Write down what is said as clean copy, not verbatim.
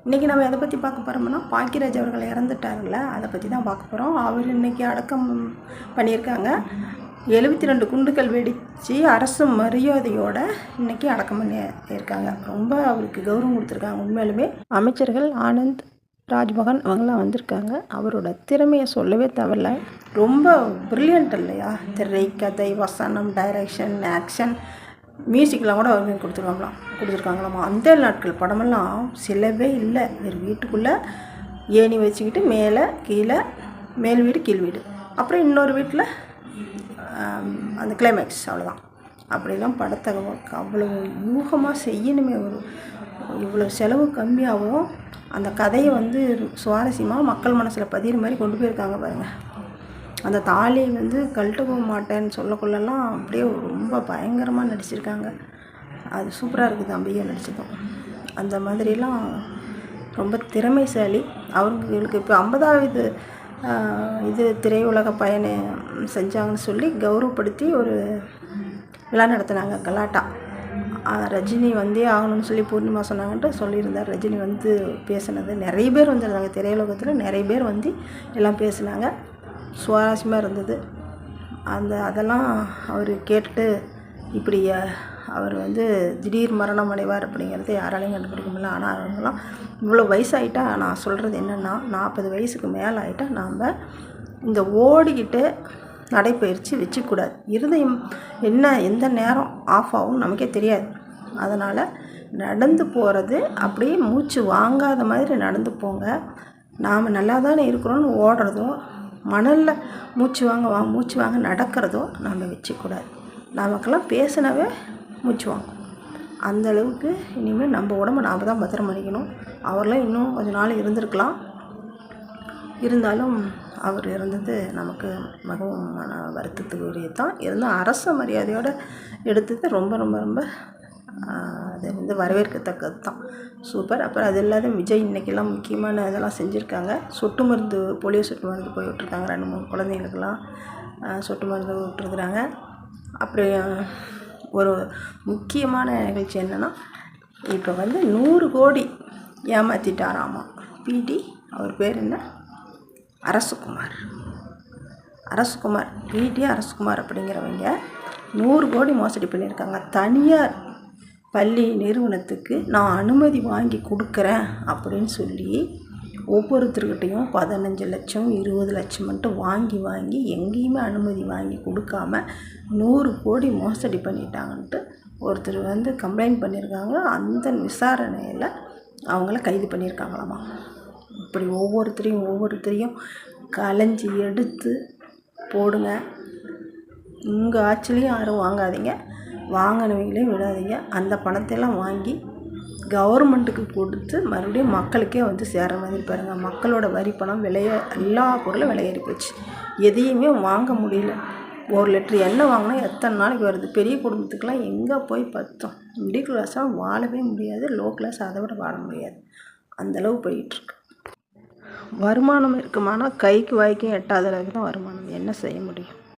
இன்றைக்கி நம்ம எதை பற்றி பார்க்க போகிறோம்னா, பாக்கியராஜ் அவர்கள் இறந்துட்டார்ல, அதை பற்றி தான் பார்க்க போகிறோம். அவர் இன்றைக்கி அடக்கம் பண்ணியிருக்காங்க. 72 குண்டுகள் வெடித்து அரசு மரியாதையோடு இன்றைக்கி அடக்கம் பண்ணியிருக்காங்க. ரொம்ப அவருக்கு கௌரவம் கொடுத்துருக்காங்க. உண்மையிலுமே அமைச்சர்கள் ஆனந்த், ராஜ்மோகன் அவங்களாம் வந்திருக்காங்க. அவரோட திறமையை சொல்லவே தேவையில்ல. ரொம்ப ப்ரில்லியண்ட் இல்லையா? திரை, கதை, வசனம், டைரக்ஷன், ஆக்ஷன், மியூசிக்லாம் கூட அவர் கொடுத்துருக்காங்களாமா. அந்த நாட்கள் படமெல்லாம் சிலவே இல்லை. ஒரு வீட்டுக்குள்ளே ஏணி வச்சுக்கிட்டு மேலே கீழே, மேல் வீடு கீழ் வீடு, அப்புறம் இன்னொரு வீட்டில் அந்த கிளைமேக்ஸ், அவ்வளோதான். அப்படிலாம் படத்தை அவ்வளோ யூகமாக செய்யணுமே. இவ்வளோ செலவு கம்மியாகவும் அந்த கதையை சுவாரஸ்யமாக மக்கள் மனசில் பதிகிற மாதிரி கொண்டு போயிருக்காங்க பாருங்கள். அந்த தாலி கழட்ட மாட்டேன்னு சொல்லக்குள்ளெல்லாம் அப்படியே ரொம்ப பயங்கரமாக நடிச்சிருக்காங்க. அது சூப்பராக இருக்குது. அம்பிகை நடிச்சதும் அந்த மாதிரிலாம் ரொம்ப திறமைசாலி. அவங்களுக்கு இப்போ 50வது திரையுலக பயணம் செஞ்சாங்கன்னு சொல்லி கௌரவப்படுத்தி ஒரு விழா நடத்தினாங்க, கலாட்டா. ரஜினி வந்தே ஆகணும்னு சொல்லி பூர்ணிமா சொன்னாங்கன்ட்டு சொல்லியிருந்தார். ரஜினி பேசினது நிறைய பேர் வந்திருந்தாங்க. திரையுலகத்தில் நிறைய பேர் எல்லாம் பேசினாங்க. சுவாரஸ்யமாக இருந்தது. அதெல்லாம் அவர் கேட்டுட்டு இப்படி அவர் திடீர் மரணம் அடைவார் அப்படிங்கிறது யாராலையும் கண்டுபிடிக்க முடியல. ஆனால் அவங்களாம் இவ்வளோ வயசாகிட்டா, நான் சொல்கிறது என்னென்னா, 40 வயசுக்கு மேலே ஆகிட்டா நாம் இந்த ஓடிக்கிட்டு நடைப்பயிற்சி வச்சுக்கூடாது. இருதயம் எந்த நேரம் ஆஃப் ஆகும் நமக்கே தெரியாது. அதனால் நடந்து போகிறது அப்படியே மூச்சு வாங்காத மாதிரி நடந்து போங்க. நாம் நல்லா தானே இருக்கிறோன்னு ஓடுறதோ, மணலில் மூச்சு வாங்க நடக்கிறதோ நாம் வச்சுக்கூடாது. நமக்கெல்லாம் பேசினாவே மூச்சு வாங்கும். அந்தளவுக்கு இனிமேல் நம்ம உடம்பை நாம் தான் பத்திரம் பண்ணிக்கணும். அவரெலாம் இன்னும் கொஞ்சம் நாள் இருந்திருக்கலாம். இருந்தாலும் அவர் இருந்தது நமக்கு மிகவும் வருத்தத்துக்கு உரியதான். இருந்தால் அரச மரியாதையோடு எடுத்தது ரொம்ப ரொம்ப ரொம்ப அது வரவேற்கத்தக்கது தான். சூப்பர். அப்புறம் அது இல்லாத விஜய் இன்றைக்கெல்லாம் முக்கியமான இதெல்லாம் செஞ்சுருக்காங்க. சொட்டு மருந்து, போலியோ சொட்டு மருந்து போய் விட்டுருக்காங்க. 2-3 குழந்தைங்களுக்கெல்லாம் சொட்டு மருந்து விட்டுருக்குறாங்க. அப்படி ஒரு முக்கியமான நிகழ்ச்சி என்னென்னா, இப்போ 100 கோடி ஏமாற்றிட்டாராமா பிடி. அவர் பேர் என்ன? அரசகுமார் பிடி அரசகுமார் அப்படிங்கிறவங்க 100 கோடி மோசடி பண்ணியிருக்காங்க. தனியார் பள்ளி நிறுவனத்துக்கு நான் அனுமதி வாங்கி கொடுக்குறேன் அப்படின்னு சொல்லி ஒவ்வொருத்தர்கிட்டையும் 15 லட்சம் 20 லட்சம் மட்டும் வாங்கி எங்கேயுமே அனுமதி வாங்கி கொடுக்காம 100 கோடி மோசடி பண்ணிட்டாங்கன்ட்டு ஒருத்தர் கம்ப்ளைண்ட் பண்ணியிருக்காங்க. அந்த விசாரணையில் அவங்கள கைது பண்ணியிருக்காங்களாமா. இப்படி ஒவ்வொருத்தரையும் களைஞ்சி எடுத்து போடுங்க. உங்கள் ஆட்சிலையும் யாரும் வாங்காதீங்க, வாங்கினவங்களையும் விடாதீங்க. அந்த பணத்தையெல்லாம் வாங்கி கவர்மெண்ட்டுக்கு கொடுத்து மறுபடியும் மக்களுக்கே சேர மாதிரி பாருங்கள். மக்களோட வரி பணம் எல்லா பொருளும் விலையேறி போச்சு. எதையுமே வாங்க முடியல. 1 லிட்டர் எண்ணெய் வாங்கினா எத்தனை நாளைக்கு வருது? பெரிய குடும்பத்துக்கெலாம் எங்கே போய் பத்தோம்? மிடில் கிளாஸாக வாழவே முடியாது, லோ கிளாஸ் அதை விட வாழ முடியாது. அந்தளவு போயிட்டுருக்கு. வருமானம் இருக்குமானா கைக்கு வாய்க்கும் எட்டாத அளவுக்கு தான் வருமானம். என்ன செய்ய முடியும்?